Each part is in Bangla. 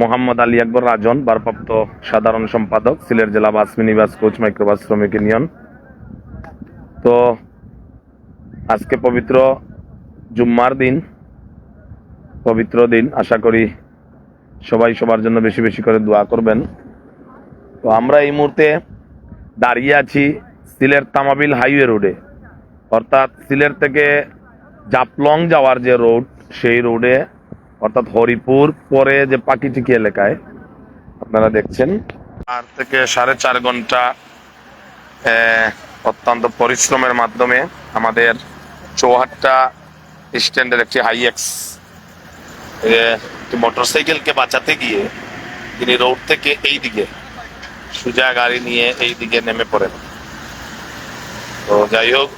মোহাম্মদ আলী আকবর রাজন, ভারপ্রাপ্ত সাধারণ সম্পাদক, সিলেট জেলা বাস মিনিবাস কোচ মাইক্রোবাস শ্রমিক ইউনিয়ন। তো আজকে পবিত্র জুম্মার দিন, পবিত্র দিন, আশা করি সবাই সবার জন্য বেশি বেশি করে দোয়া করবেন। তো আমরা এই মুহূর্তে দাঁড়িয়ে আছি সিলেট তামাবিল হাইওয়ে রোডে, অর্থাৎ সিলেট থেকে জাফলং যাওয়ার যে রোড, সেই রোডে, অর্থাৎ হরিপুর পরে যে পাকিটিকি এলাকায় আপনারা দেখছেন। 4 থেকে 4.5 ঘন্টা অত্যন্ত পরিশ্রমের মাধ্যমে আমাদের চৌহাট্টা স্ট্যান্ডের একটি হাইএক্স মোটরসাইকেলকে বাঁচাতে গিয়ে তিনি রোড থেকে এই দিকে সোজা গাড়ি নিয়ে এই দিকে নেমে পড়েন। তো যাই হোক,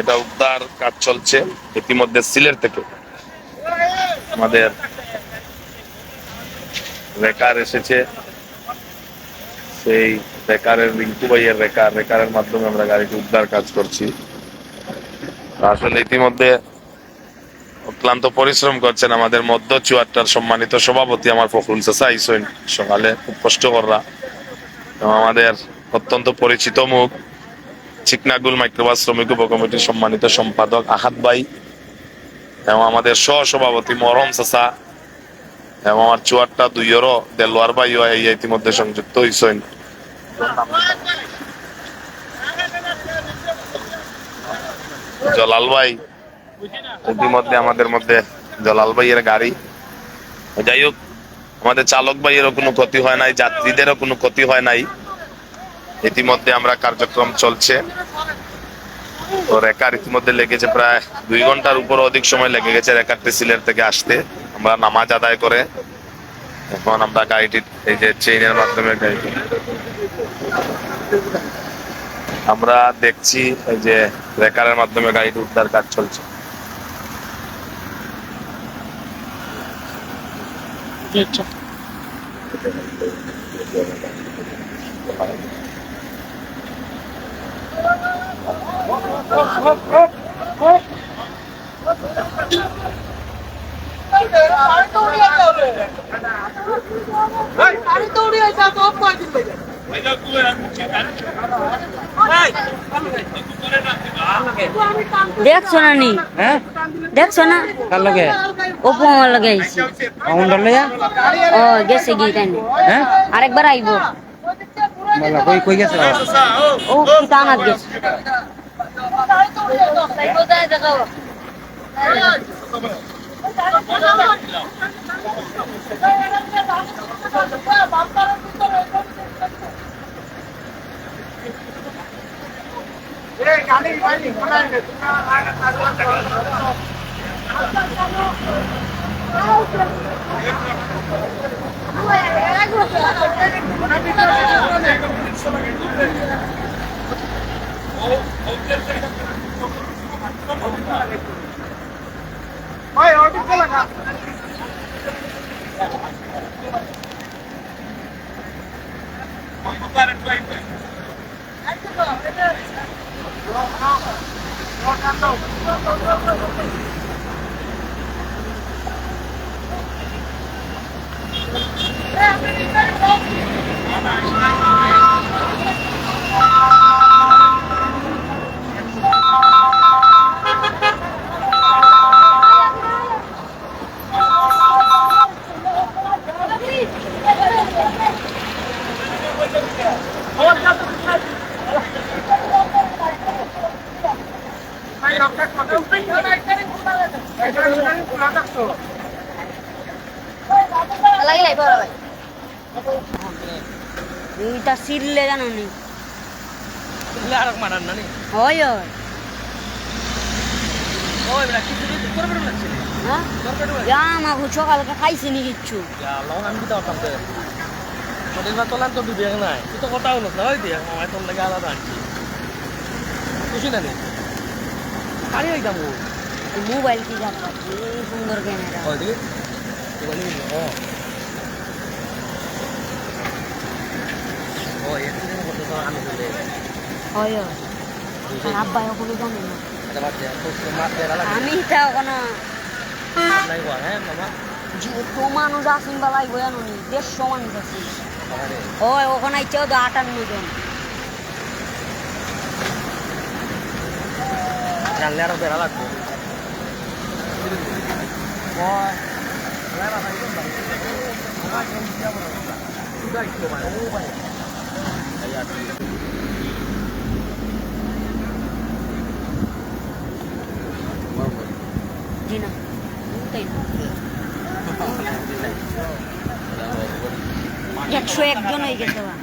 এটা উদ্ধার কাজ চলছে। ইতিমধ্যে সিলেট থেকে আমাদের রেকার এসেছে, সেই রেকারের রিঙ্কু ভাইয়ের রেকারের মাধ্যমে আমরা গাড়িটি উদ্ধার কাজ করছি। আসলে ইতিমধ্যে অক্লান্ত পরিশ্রম করছেন আমাদের মধ্য চুয়াট্টার সম্মানিত সভাপতি আমার ফখরুল চাচা আইসেন সকালে, খুব কষ্ট করা। এবং আমাদের অত্যন্ত পরিচিত মুখ চিকনাগুল মাইক্রোবাস শ্রমিক উপকমিটির সম্মানিত সম্পাদক আহাদ ভাই, এবং আমাদের সহসভাপতি মরহম চাচা, এবং আমার চুয়াট্টা দুইয়েরও দেলোয়ার ভাই ইতিমধ্যে সংযুক্ত হইছেন। জলাল ভাই ইতিমধ্যে আমাদের মধ্যে, জলাল ভাইয়ের গাড়ি। যাই হোক, আমাদের চালক ভাইয়েরও কোনো ক্ষতি হয় নাই, যাত্রীদেরও কোনো ক্ষতি হয় নাই। ইতিমধ্যে আমরা কার্যক্রম চলছে। তো রেকার ইতিমধ্যে লেগেছে প্রায় 2 ঘন্টার উপর অধিক সময় লেগে গেছে রেকারটি সিলেট থেকে আসতে। আমরা নামাজ আদায় করে এখন আমরা গাড়িটি এই যে চেইনের মাধ্যমে গাড়িটি আমরা দেখছি, এই যে রেকারের মাধ্যমে গাড়িটি উদ্ধার কাজ চলছে। দেখছো না নি? দেখছো না? কার লগে? ওপো আমার লগে আইছি। কাউন্টার লইয়া? ও গেছে কি তাই? হ্যাঁ? আরেকবার আইবো। বলা কই কই গেছে? ও কি তানাত গেছে। এটা সিললে জানো নি? আরেক মারান না নি? হয় হয়। ওই বড় কিছু করবে না ছেলে। হ্যাঁ? যা মা সকালকে খাইছি নি কিচ্ছু। ইয়া আল্লাহ আমি দিতে পারতাম তো। ওদের বা তোলান তো বিবেক নাই। তুই তো কথা হলো না ওই দিয়ে আমার তোর লাগে আলাদা আনছি। খুশি না নি? আরে ওইটা মু। মোবাইল কি জানো? এই সুন্দর ক্যামেরা। ওই দিকে মোবাইল নিয়ে ও ও এতে কত তো আমি বলে হয় হয়। আব্বা ওগুলো জানে না। এটা বাদ দে তো মাছ দেরা লাগে আমি তাও কোনো নাই গো হ্যাঁ মামা যত মানুষ আসুন বালাই বয়ানো নি 150 মানুষ আছে ওই ওখানে 58 জন জানলে আরো বেড়া লাগবে জি না তাই না 101 জন হয়ে গেছে বা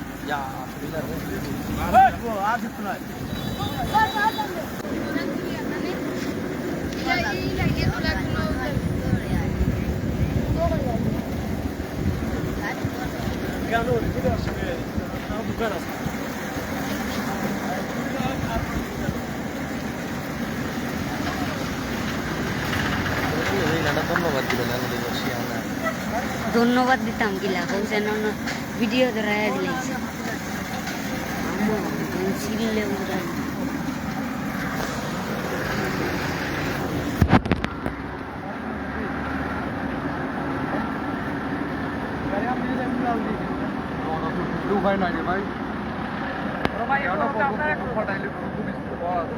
দোকান আছে ধন্যবাদ দিবেন আমাদের বসে আমরা ধন্যবাদ দিতাম কিলা হোসেন ভিডিও ধরায় দিলাইছে আমো সিলে উড়া ভাই নাই রে ভাই ভাই আপনার একটু ফটাইলে খুব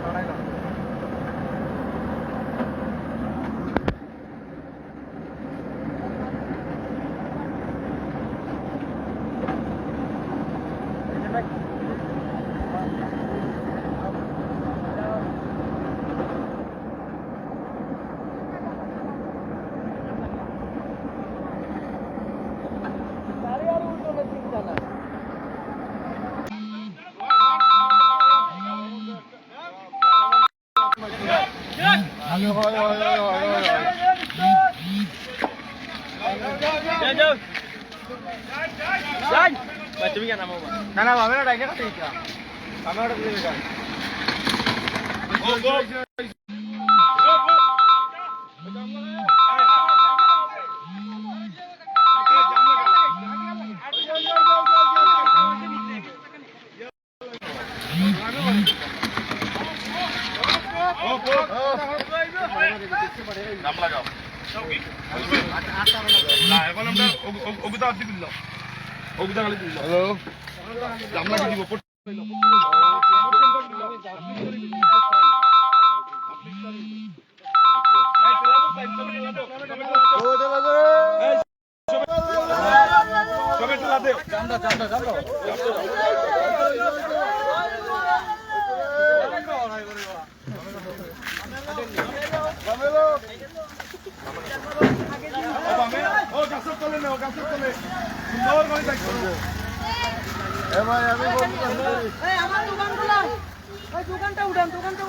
দাঁড়াইলাম তুমি কেন না না আমি ডাইনে কাছে আমি ওটা দিয়ে দিলাম নাম লাগাও না এখন আমরা অগুতা আদি দিলাম অগুতা খালি দিলাম হ্যালো নাম লাগিয়ে দিব আমার দোকানটা উঠান দোকানটা